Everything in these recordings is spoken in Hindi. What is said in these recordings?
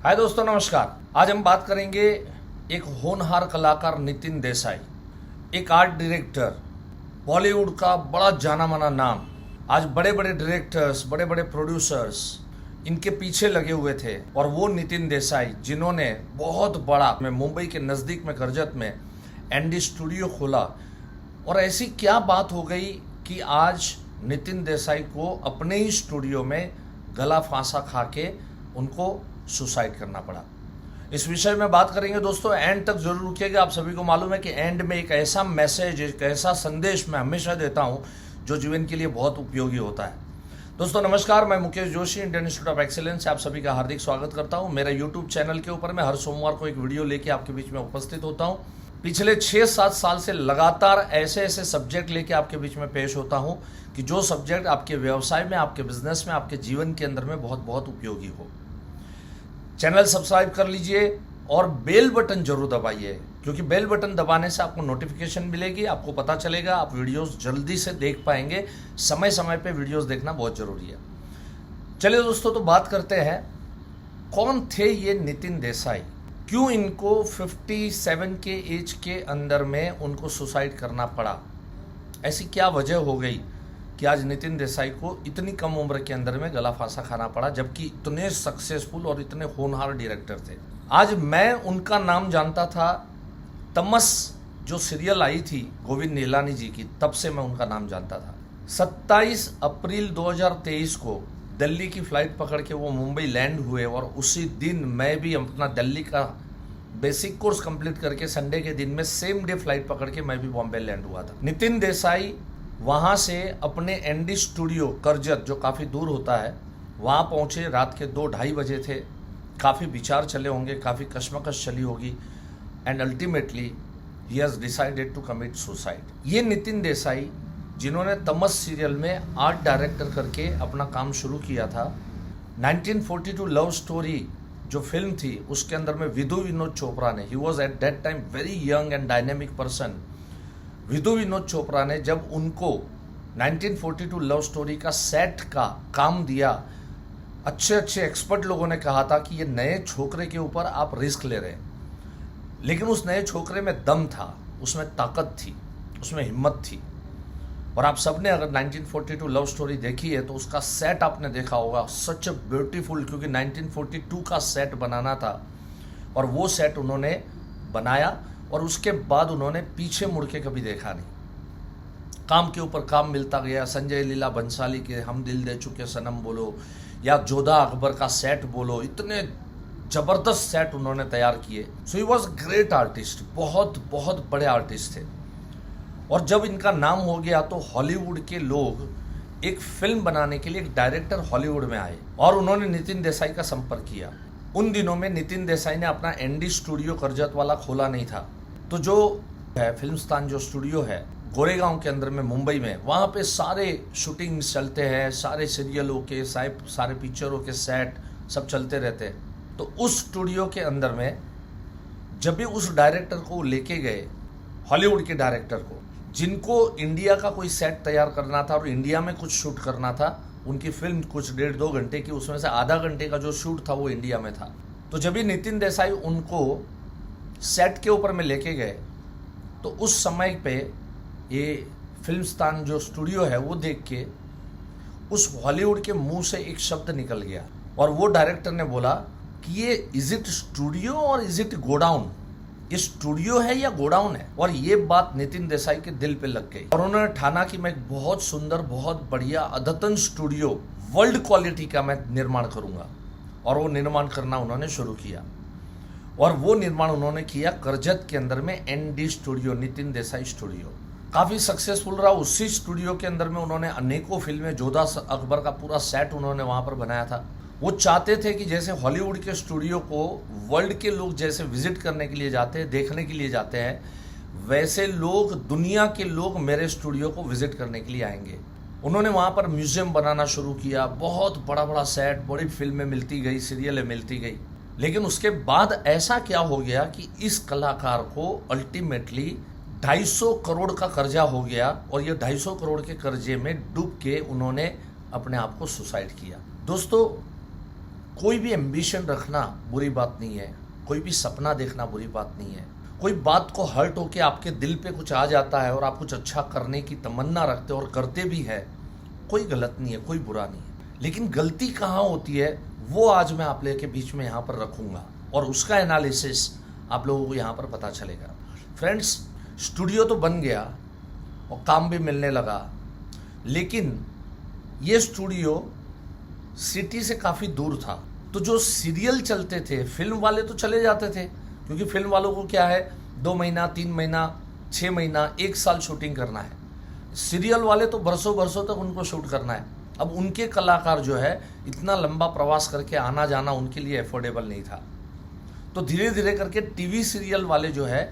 हाय दोस्तों, नमस्कार। आज हम बात करेंगे एक होनहार कलाकार नितिन देसाई, एक आर्ट डायरेक्टर, बॉलीवुड का बड़ा जाना माना नाम। आज बड़े बड़े डायरेक्टर्स, बड़े बड़े प्रोड्यूसर्स इनके पीछे लगे हुए थे और वो नितिन देसाई जिन्होंने बहुत बड़ा मुंबई के नज़दीक में कर्जत में एनडी स्टूडियो खोला। और ऐसी क्या बात हो गई कि आज नितिन देसाई को अपने ही स्टूडियो में गला फांसा खा के उनको सुसाइड करना पड़ा। इस विषय में बात करेंगे दोस्तों, एंड तक जरूर रुकिएगा। आप सभी को मालूम है कि एंड में एक ऐसा मैसेज, एक ऐसा संदेश मैं हमेशा देता हूं जो जीवन के लिए बहुत उपयोगी होता है। दोस्तों नमस्कार, मैं Mukesh Joshi, Indian institute of excellence से आप सभी का हार्दिक स्वागत करता हूं। मेरा यूट्यूब चैनल के ऊपर मैं हर सोमवार को एक वीडियो लेके आपके बीच में उपस्थित होता हूं। पिछले 6-7 साल से लगातार ऐसे ऐसे सब्जेक्ट लेके आपके बीच में पेश होता हूं कि जो सब्जेक्ट आपके व्यवसाय में, आपके बिजनेस में, आपके जीवन के अंदर में बहुत बहुत उपयोगी हो। चैनल सब्सक्राइब कर लीजिए और बेल बटन जरूर दबाइए, क्योंकि बेल बटन दबाने से आपको नोटिफिकेशन मिलेगी, आपको पता चलेगा, आप वीडियोस जल्दी से देख पाएंगे। समय समय पे वीडियोस देखना बहुत जरूरी है। चलिए दोस्तों, तो बात करते हैं कौन थे ये नितिन देसाई, क्यों इनको 57 के एज के अंदर में उनको सुसाइड करना पड़ा। ऐसी क्या वजह हो गई कि आज नितिन देसाई को इतनी कम उम्र के अंदर में गला फांसा खाना पड़ा, जबकि इतने सक्सेसफुल और इतने होनहार डायरेक्टर थे। आज मैं उनका नाम जानता था, तमस जो सीरियल आई थी गोविंद निहलानी जी की, तब से मैं उनका नाम जानता था। 27 अप्रैल 2023 को दिल्ली की फ्लाइट पकड़ के वो मुंबई लैंड हुए और उसी दिन मैं भी अपना दिल्ली का बेसिक कोर्स कंप्लीट करके संडे के दिन में सेम डे फ्लाइट पकड़ के मैं भी बॉम्बे लैंड हुआ था। नितिन देसाई वहाँ से अपने एनडी स्टूडियो कर्जत, जो काफ़ी दूर होता है, वहाँ पहुँचे। रात के 2-2:30 बजे थे। काफ़ी विचार चले होंगे, काफ़ी कश्मकश चली होगी, and ultimately he has decided to commit suicide. ये नितिन देसाई जिन्होंने तमस सीरियल में आर्ट डायरेक्टर करके अपना काम शुरू किया था। 1942 लव स्टोरी जो फिल्म थी उसके अंदर में विधु विनोद चोपड़ा ने, he was at that time very young and dynamic person. Vidhu Vinod Chopra ने जब उनको 1942 लव स्टोरी का सेट का काम दिया, अच्छे अच्छे एक्सपर्ट लोगों ने कहा था कि ये नए छोकरे के ऊपर आप रिस्क ले रहे हैं, लेकिन उस नए छोकरे में दम था, उसमें ताकत थी, उसमें हिम्मत थी। और आप सबने अगर 1942 लव स्टोरी देखी है तो उसका सेट आपने देखा होगा, सच अ ब्यूटीफुल, क्योंकि 1942 का सेट बनाना था और वो सेट उन्होंने बनाया और उसके बाद उन्होंने पीछे मुड़ के कभी देखा नहीं। काम के ऊपर काम मिलता गया। संजय लीला बंसाली के हम दिल दे चुके सनम बोलो, या जोधा अकबर का सेट बोलो, इतने जबरदस्त सेट उन्होंने तैयार किए। सो ही वॉज ग्रेट आर्टिस्ट, बहुत बहुत बड़े आर्टिस्ट थे। और जब इनका नाम हो गया तो हॉलीवुड के लोग एक फिल्म बनाने के लिए एक डायरेक्टर हॉलीवुड में आए और उन्होंने नितिन देसाई का संपर्क किया। उन दिनों में नितिन देसाई ने अपना एनडी स्टूडियो कर्जत वाला खोला नहीं था, तो जो है फिल्मस्तान जो स्टूडियो है गोरेगांव के अंदर में मुंबई में, वहाँ पे सारे शूटिंग्स चलते हैं, सारे सीरियलों के सारे पिक्चरों के सेट सब चलते रहते हैं। तो उस स्टूडियो के अंदर में जब भी उस डायरेक्टर को लेके गए, हॉलीवुड के डायरेक्टर को, जिनको इंडिया का कोई सेट तैयार करना था और इंडिया में कुछ शूट करना था, उनकी फिल्म कुछ 1.5-2 घंटे की, उसमें से आधा घंटे का जो शूट था वो इंडिया में था। तो जब भी नितिन देसाई उनको सेट के ऊपर में लेके गए तो उस समय पे ये फिल्मस्तान जो स्टूडियो है वो देख के उस हॉलीवुड के मुंह से एक शब्द निकल गया और वो डायरेक्टर ने बोला कि ये इज इट स्टूडियो और इज इट गोडाउन, ये स्टूडियो है या गोडाउन है। और ये बात नितिन देसाई के दिल पे लग गई और उन्होंने ठाना कि मैं एक बहुत सुंदर, बहुत बढ़िया, अद्यतन स्टूडियो, वर्ल्ड क्वालिटी का मैं निर्माण करूंगा। और वो निर्माण करना उन्होंने शुरू किया और वो निर्माण उन्होंने किया कर्जत के अंदर में ND studio, Nitin Desai studio. काफ़ी सक्सेसफुल रहा। उसी स्टूडियो के अंदर में उन्होंने अनेकों फिल्में, जोधा अकबर का पूरा सेट उन्होंने वहाँ पर बनाया था। वो चाहते थे कि जैसे हॉलीवुड के स्टूडियो को वर्ल्ड के लोग जैसे विजिट करने के लिए जाते हैं, देखने के लिए जाते हैं, वैसे लोग, दुनिया के लोग मेरे स्टूडियो को विजिट करने के लिए आएंगे। उन्होंने वहाँ पर म्यूजियम बनाना शुरू किया, बहुत बड़ा बड़ा सेट, बड़ी फिल्में मिलती गई, सीरियलें मिलती गई। लेकिन उसके बाद ऐसा क्या हो गया कि इस कलाकार को अल्टीमेटली 250 करोड़ का कर्जा हो गया और ये 250 करोड़ के कर्जे में डूब के उन्होंने अपने आप को सुसाइड किया। दोस्तों, कोई भी एम्बिशन रखना बुरी बात नहीं है, कोई भी सपना देखना बुरी बात नहीं है। कोई बात को हर्ट होके आपके दिल पे कुछ आ जाता है और आप कुछ अच्छा करने की तमन्ना रखते हो और करते भी है, कोई गलत नहीं है, कोई बुरा नहीं है। लेकिन गलती कहाँ होती है वो आज मैं आप लोगों के बीच में यहाँ पर रखूँगा और उसका एनालिसिस आप लोगों को यहाँ पर पता चलेगा। फ्रेंड्स, स्टूडियो तो बन गया और काम भी मिलने लगा, लेकिन ये स्टूडियो सिटी से काफ़ी दूर था। तो जो सीरियल चलते थे, फिल्म वाले तो चले जाते थे, क्योंकि फिल्म वालों को क्या है 2 महीना 3 महीना 6 महीना 1 साल शूटिंग करना है। सीरियल वाले तो बरसों बरसों तक उनको शूट करना है। अब उनके कलाकार जो है इतना लंबा प्रवास करके आना जाना उनके लिए अफोर्डेबल नहीं था। तो धीरे धीरे करके टीवी सीरियल वाले जो है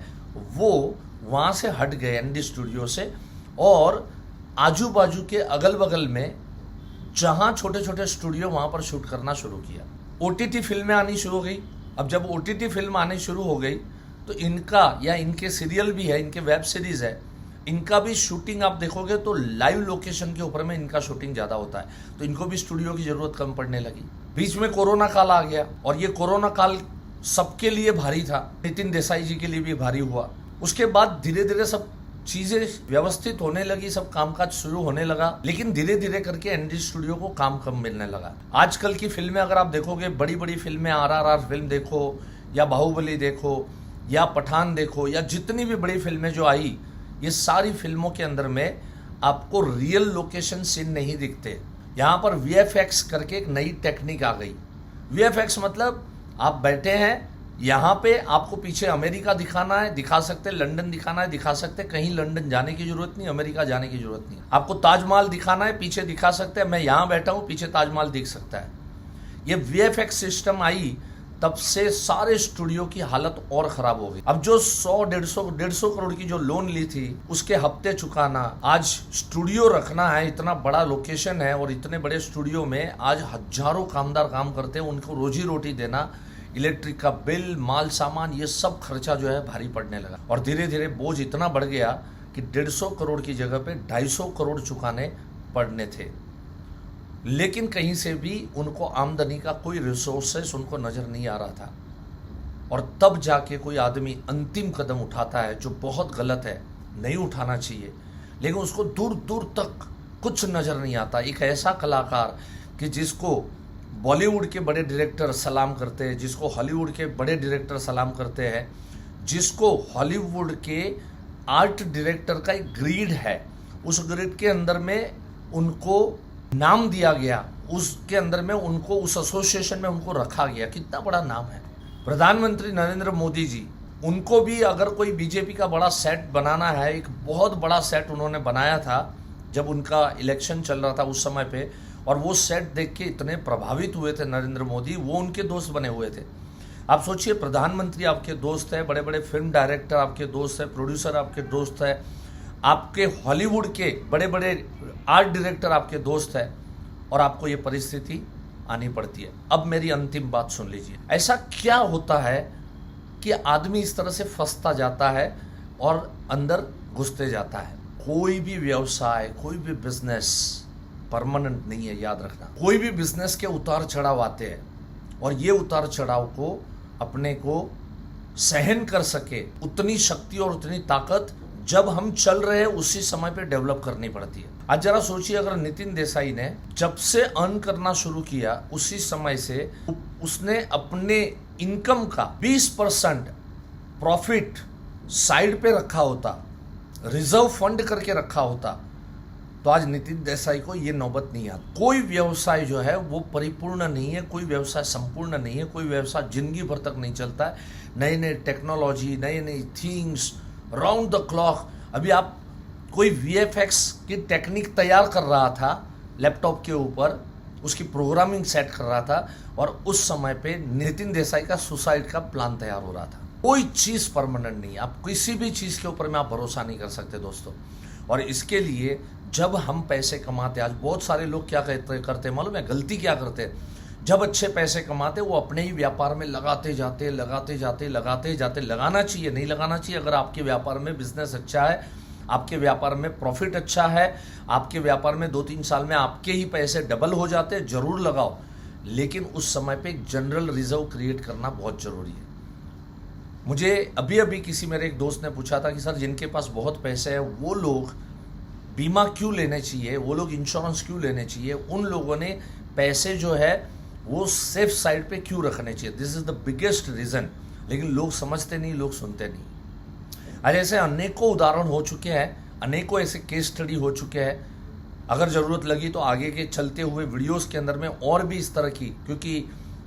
वो वहाँ से हट गए एनडी स्टूडियो से, और आजू बाजू के अगल बगल में जहाँ छोटे छोटे स्टूडियो वहाँ पर शूट करना शुरू किया। ओटीटी फिल्में आनी शुरू हो गई। अब जब ओटीटी फिल्म आनी शुरू हो गई तो इनका या इनके सीरियल भी है, इनके वेब सीरीज़ है, इनका भी शूटिंग आप देखोगे तो लाइव लोकेशन के ऊपर में इनका शूटिंग ज़्यादा होता है, तो इनको भी स्टूडियो की ज़रूरत कम पड़ने लगी। बीच में कोरोना काल आ गया और ये कोरोना काल सबके लिए भारी था, नितिन देसाई जी के लिए भी भारी हुआ। उसके बाद धीरे धीरे सब चीज़ें व्यवस्थित होने लगी, सब कामकाज शुरू होने लगा, लेकिन धीरे धीरे करके एनडी स्टूडियो को काम कम मिलने लगा। आजकल की फिल्में अगर आप देखोगे, बड़ी बड़ी फिल्में, RRR फिल्म देखो या बाहुबली देखो या पठान देखो या जितनी भी बड़ी फिल्में जो आई, ये सारी फिल्मों के अंदर में आपको रियल लोकेशन सीन नहीं दिखते। यहाँ पर VFX करके एक नई टेक्निक आ गई। VFX मतलब आप बैठे हैं यहाँ पे, आपको पीछे अमेरिका दिखाना है, दिखा सकते, लंदन दिखाना है, दिखा सकते, कहीं लंदन जाने की जरूरत नहीं, अमेरिका जाने की जरूरत नहीं। आपको ताजमहल दिखाना है, पीछे दिखा सकते हैं, मैं यहाँ बैठा हूँ, पीछे ताजमहल दिख सकता है। ये VFX सिस्टम आई तब से सारे स्टूडियो की हालत और खराब हो गई। अब जो 100-150 करोड़ की जो लोन ली थी उसके हफ्ते चुकाना, आज स्टूडियो रखना है, इतना बड़ा लोकेशन है और इतने बड़े स्टूडियो में आज हजारों कामदार काम करते हैं, उनको रोजी रोटी देना, इलेक्ट्रिक का बिल, माल सामान, ये सब खर्चा जो है भारी पड़ने लगा और धीरे धीरे बोझ इतना बढ़ गया कि 150 करोड़ की जगह पे 250 करोड़ चुकाने पड़ने थे। लेकिन कहीं से भी उनको आमदनी का कोई रिसोर्सेस उनको नजर नहीं आ रहा था, और तब जाके कोई आदमी अंतिम कदम उठाता है जो बहुत गलत है, नहीं उठाना चाहिए, लेकिन उसको दूर दूर तक कुछ नजर नहीं आता। एक ऐसा कलाकार कि जिसको बॉलीवुड के बड़े डायरेक्टर सलाम करते हैं, जिसको हॉलीवुड के बड़े डायरेक्टर सलाम करते हैं, जिसको हॉलीवुड के आर्ट डायरेक्टर का एक ग्रेड है, उस ग्रेड के अंदर में उनको नाम दिया गया, उसके अंदर में उनको उस एसोसिएशन में उनको रखा गया। कितना बड़ा नाम है। प्रधानमंत्री नरेंद्र मोदी जी, उनको भी अगर कोई बीजेपी का बड़ा सेट बनाना है, एक बहुत बड़ा सेट उन्होंने बनाया था जब उनका इलेक्शन चल रहा था उस समय पे, और वो सेट देख के इतने प्रभावित हुए थे नरेंद्र मोदी, वो उनके दोस्त बने हुए थे। आप सोचिए, प्रधानमंत्री आपके दोस्त है, बड़े बड़े फिल्म डायरेक्टर आपके दोस्त है, प्रोड्यूसर आपके दोस्त है, आपके हॉलीवुड के बड़े बड़े आर्ट डायरेक्टर आपके दोस्त है, और आपको ये परिस्थिति आनी पड़ती है। अब मेरी अंतिम बात सुन लीजिए, ऐसा क्या होता है कि आदमी इस तरह से फंसता जाता है और अंदर घुसते जाता है। कोई भी व्यवसाय, कोई भी बिजनेस परमानेंट नहीं है, याद रखना। कोई भी बिजनेस के उतार चढ़ाव आते हैं और ये उतार चढ़ाव को अपने को सहन कर सके उतनी शक्ति और उतनी ताकत जब हम चल रहे हैं उसी समय पे डेवलप करनी पड़ती है। आज जरा सोचिए, अगर नितिन देसाई ने जब से अर्न करना शुरू किया उसी समय से उसने अपने इनकम का 20% प्रॉफिट साइड पे रखा होता, रिजर्व फंड करके रखा होता, तो आज नितिन देसाई को ये नौबत नहीं आती। कोई व्यवसाय जो है वो परिपूर्ण नहीं है, कोई व्यवसाय संपूर्ण नहीं है, कोई व्यवसाय जिंदगी भर तक नहीं चलता है। नई नई टेक्नोलॉजी, नई नई थिंग्स, राउंड द क्लॉक। अभी आप कोई VFX की टेक्निक तैयार कर रहा था लैपटॉप के ऊपर, उसकी प्रोग्रामिंग सेट कर रहा था, और उस समय पे नितिन देसाई का सुसाइड का प्लान तैयार हो रहा था। कोई चीज़ परमानेंट नहीं है, आप किसी भी चीज़ के ऊपर में आप भरोसा नहीं कर सकते दोस्तों। और इसके लिए जब हम पैसे कमाते, आज बहुत सारे लोग क्या करते मालूम है, गलती क्या करते, जब अच्छे पैसे कमाते वो अपने ही व्यापार में लगाते जाते। लगाना चाहिए, नहीं लगाना चाहिए। अगर आपके व्यापार में बिजनेस अच्छा है, आपके व्यापार में प्रॉफिट अच्छा है, आपके व्यापार में 2-3 साल में आपके ही पैसे डबल हो जाते, जरूर लगाओ। लेकिन उस समय पे एक जनरल रिजर्व क्रिएट करना बहुत ज़रूरी है। मुझे अभी अभी किसी मेरे एक दोस्त ने पूछा था कि सर जिनके पास बहुत पैसे है वो लोग बीमा क्यों लेने चाहिए, वो लोग इंश्योरेंस क्यों लेने चाहिए, उन लोगों ने पैसे जो है वो सेफ साइड पे क्यों रखने चाहिए। This is the biggest reason. लेकिन लोग समझते नहीं, लोग सुनते नहीं। आज ऐसे अनेकों उदाहरण हो चुके हैं, अनेकों ऐसे केस स्टडी हो चुके हैं। अगर ज़रूरत लगी तो आगे के चलते हुए वीडियोस के अंदर में और भी इस तरह की, क्योंकि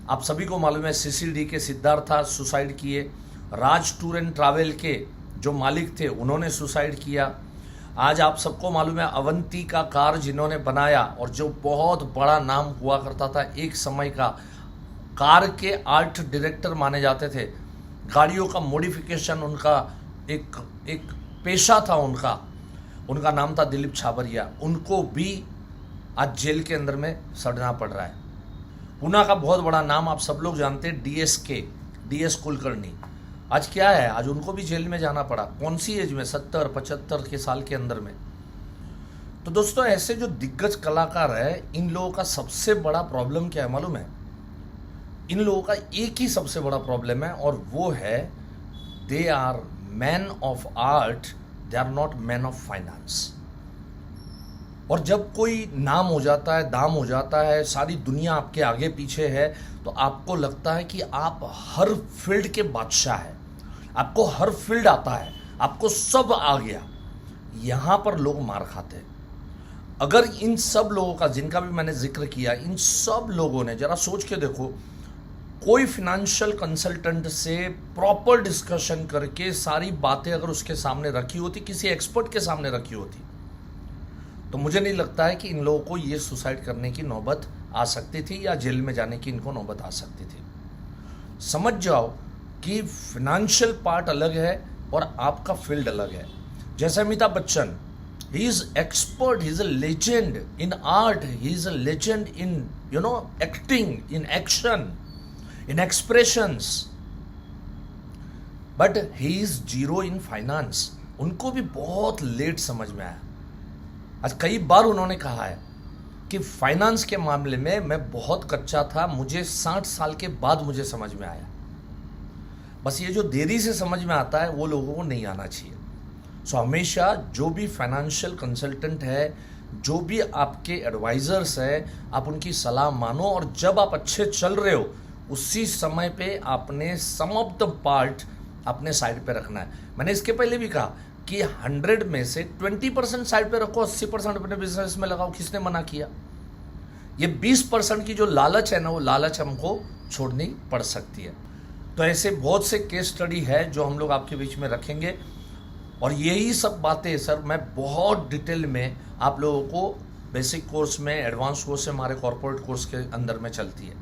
आप सभी को मालूम है CCD के सिद्धार्था सुसाइड किए, राज टूर एंड ट्रैवल के जो मालिक थे उन्होंने सुसाइड किया। आज आप सबको मालूम है अवंती का कार जिन्होंने बनाया और जो बहुत बड़ा नाम हुआ करता था, एक समय का कार के आर्ट डायरेक्टर माने जाते थे, गाड़ियों का मॉडिफिकेशन उनका एक पेशा था उनका नाम था दिलीप छाबरिया। उनको भी आज जेल के अंदर में सड़ना पड़ रहा है। पुणे का बहुत बड़ा नाम आप सब लोग जानते हैं DS कुलकर्णी, आज क्या है, आज उनको भी जेल में जाना पड़ा। कौन सी एज में, 70-75 के साल के अंदर में। तो दोस्तों ऐसे जो दिग्गज कलाकार है, इन लोगों का सबसे बड़ा प्रॉब्लम क्या है मालूम है? इन लोगों का एक ही सबसे बड़ा प्रॉब्लम है और वो है they are man of art, they are not man of finance. और जब कोई नाम हो जाता है, दाम हो जाता है, सारी दुनिया आपके आगे पीछे है, तो आपको लगता है कि आप हर फील्ड के बादशाह हैं, आपको हर फील्ड आता है, आपको सब आ गया। यहां पर लोग मार खाते हैं। अगर इन सब लोगों का, जिनका भी मैंने जिक्र किया, इन सब लोगों ने जरा सोच के देखो, कोई फिनेंशियल कंसल्टेंट से प्रॉपर डिस्कशन करके सारी बातें अगर उसके सामने रखी होती, किसी एक्सपर्ट के सामने रखी होती, तो मुझे नहीं लगता है कि इन लोगों को ये सुसाइड करने की नौबत आ सकती थी या जेल में जाने की इनको नौबत आ सकती थी। समझ जाओ कि फिनेंशियल पार्ट अलग है और आपका फील्ड अलग है। जैसे Amitabh Bachchan, he is expert, he is a legend in art, he is a legend in acting, in action, in expressions, but he is zero in finance. उनको भी बहुत लेट समझ में आया। आज कई बार उन्होंने कहा है कि फाइनेंस के मामले में मैं बहुत कच्चा था, मुझे 60 साल के बाद मुझे समझ में आया। बस ये जो देरी से समझ में आता है वो लोगों को नहीं आना चाहिए। सो हमेशा जो भी फाइनेंशियल कंसल्टेंट है, जो भी आपके एडवाइजर्स है, आप उनकी सलाह मानो। और जब आप अच्छे चल रहे हो उसी समय पे आपने सम ऑफ द पार्ट अपने साइड पे रखना है। मैंने इसके पहले भी कहा कि 100 में से 20% साइड पे रखो, 80% अपने बिजनेस में लगाओ। किसने मना किया? ये 20% की जो लालच है ना, वो लालच हमको छोड़नी पड़ सकती है। तो ऐसे बहुत से केस स्टडी है जो हम लोग आपके बीच में रखेंगे और यही सब बातें सर मैं बहुत डिटेल में आप लोगों को बेसिक कोर्स में, एडवांस कोर्स से, हमारे कॉर्पोरेट कोर्स के अंदर में चलती है।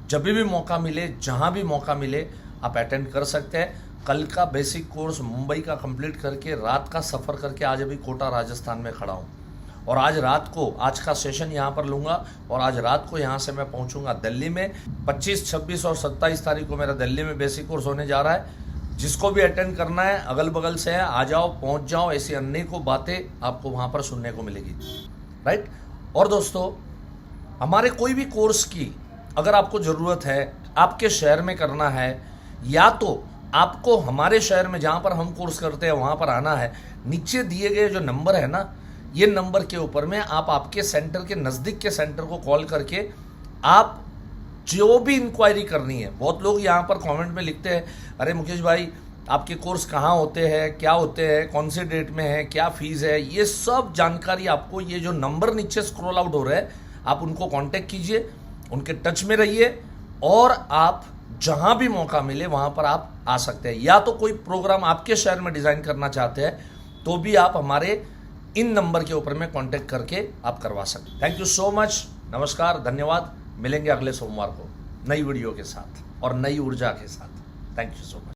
जब भी मौका मिले, जहाँ भी मौका मिले, आप अटेंड कर सकते हैं। कल का बेसिक कोर्स मुंबई का कंप्लीट करके रात का सफ़र करके आज अभी कोटा राजस्थान में खड़ा हूँ और आज रात को आज का सेशन यहाँ पर लूँगा और आज रात को यहाँ से मैं पहुँचूँगा दिल्ली में। 25, 26 और 27 तारीख को मेरा दिल्ली में बेसिक कोर्स होने जा रहा है। जिसको भी अटेंड करना है, अगल बगल से है, आ जाओ, पहुँच जाओ। ऐसी अनेकों बातें आपको वहाँ पर सुनने को मिलेगी, राइट। और दोस्तों, हमारे कोई भी कोर्स की अगर आपको ज़रूरत है, आपके शहर में करना है, या तो आपको हमारे शहर में जहाँ पर हम कोर्स करते हैं वहाँ पर आना है, नीचे दिए गए जो नंबर है ना, ये नंबर के ऊपर में आप आपके सेंटर के नज़दीक के सेंटर को कॉल करके आप जो भी इंक्वायरी करनी है। बहुत लोग यहाँ पर कमेंट में लिखते हैं, अरे मुकेश भाई आपके कोर्स कहाँ होते हैं, क्या होते हैं, कौन से डेट में है, क्या फीस है, ये सब जानकारी आपको ये जो नंबर नीचे स्क्रॉल आउट हो रहा है, आप उनको कांटेक्ट कीजिए, उनके टच में रहिए और आप जहाँ भी मौका मिले वहाँ पर आप आ सकते हैं। या तो कोई प्रोग्राम आपके शहर में डिज़ाइन करना चाहते हैं तो भी आप हमारे इन नंबर के ऊपर में कांटेक्ट करके आप करवा सकते हैं। थैंक यू सो मच, नमस्कार, धन्यवाद। मिलेंगे अगले सोमवार को नई वीडियो के साथ और नई ऊर्जा के साथ। Thank you so much.